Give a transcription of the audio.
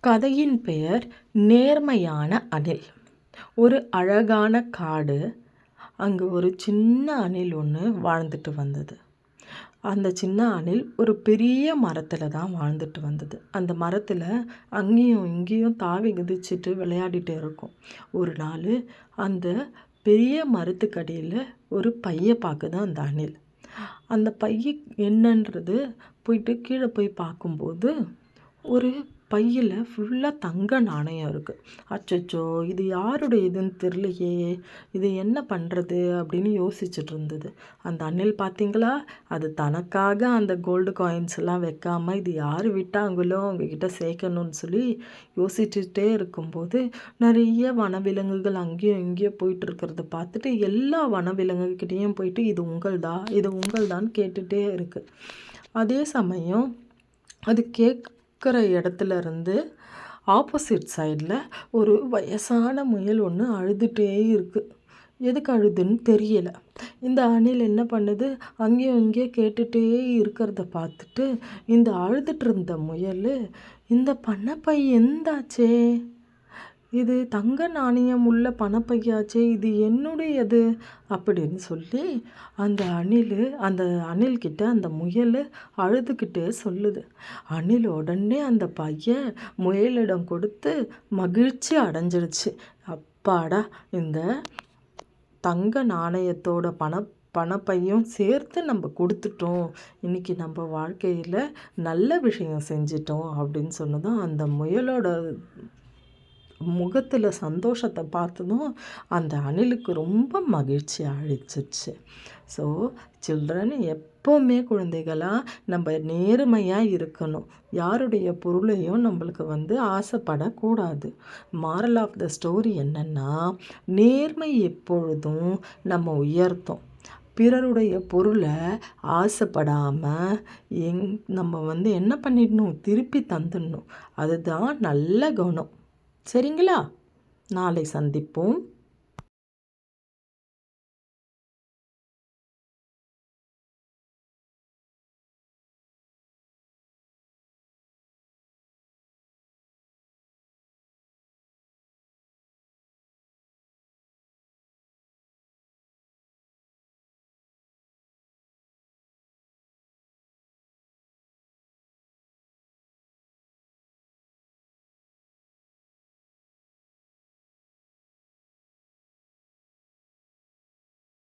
கதையின் பெயர் நேர்மையான அணில். ஒரு அழகான காடு. அங்கு ஒரு சின்ன அணில் ஒன்று வாழ்ந்துட்டு வந்தது. அந்த சின்ன அணில் ஒரு பெரிய மரத்தில் தான் வாழ்ந்துட்டு வந்தது. அந்த மரத்தில் அங்கேயும் இங்கேயும் தாவி குதிச்சுட்டு விளையாடிட்டு இருக்கும். ஒரு நாள் அந்த பெரிய மரத்துக்கடியில் ஒரு பையை பார்க்குது அந்த அணில். அந்த பைய என்னன்றது போயிட்டு கீழே போய் பார்க்கும்போது ஒரு பையில் ஃபுல்லாக தங்க நாணயம் இருக்குது. அச்சச்சோ, இது யாருடைய இதுன்னு தெரியலையே, இது என்ன பண்ணுறது அப்படின்னு யோசிச்சுட்டு இருந்தது. அந்த அணில் பார்த்தீங்களா, அது தனக்காக அந்த கோல்டு காயின்ஸ் எல்லாம் வைக்காமல் இது யார் விட்டாங்களோ அவங்கக்கிட்ட சேர்க்கணும்னு சொல்லி யோசிச்சுட்டே இருக்கும்போது நிறைய வனவிலங்குகள் அங்கேயும் இங்கேயும் போயிட்டு இருக்கிறத பார்த்துட்டு எல்லா வனவிலங்குகிட்டேயும் போயிட்டு இது உங்கள்தான்னு கேட்டுகிட்டே இருக்குது. அதே சமயம் அது கேட்குற இடத்துல இருந்து ஆப்போசிட் சைடில் ஒரு வயசான முயல் ஒன்று அழுதுகிட்டே இருக்குது. எதுக்கு அழுதுன்னு தெரியலை. இந்த அணில் என்ன பண்ணுது, அங்கேயும் இங்கேயும் கேட்டுகிட்டே இருக்கிறத பார்த்துட்டு இந்த அழுதுட்டு இருந்த முயல், இந்த பணப்பை எந்தாச்சே, இது தங்க நாணயம் உள்ள பணப்பையாச்சே, இது என்னுடையது அப்படின்னு சொல்லி அந்த அணில்கிட்ட அந்த முயல் அழுதுகிட்டே சொல்லுது. அணில் உடனே அந்த பையன் முயலிடம் கொடுத்து மகிழ்ச்சி அடைஞ்சிடுச்சு. அப்பாடா, இந்த தங்க நாணயத்தோட பணப்பையும் சேர்த்து நம்ம கொடுத்துட்டோம், இன்றைக்கி நம்ம வாழ்க்கையில் நல்ல விஷயம் செஞ்சிட்டோம் அப்படின்னு சொன்னதும் அந்த முயலோட முகத்தில் சந்தோஷத்தை பார்த்ததும் அந்த அணிலுக்கு ரொம்ப மகிழ்ச்சி அழிச்சிச்சு. ஸோ சில்ட்ரன், எப்போவுமே குழந்தைகளாக நம்ம நேர்மையாக இருக்கணும். யாருடைய பொருளையும் நம்மளுக்கு ஆசைப்படக்கூடாது. மாரல் ஆஃப் த ஸ்டோரி என்னென்னா, நேர்மை எப்பொழுதும் நம்ம உயர்த்தும். பிறருடைய பொருளை ஆசைப்படாமல் நம்ம என்ன பண்ணிடணும், திருப்பி தந்துடணும். அதுதான் நல்ல குணம். சரிங்களா? நாளை சந்திப்போம்.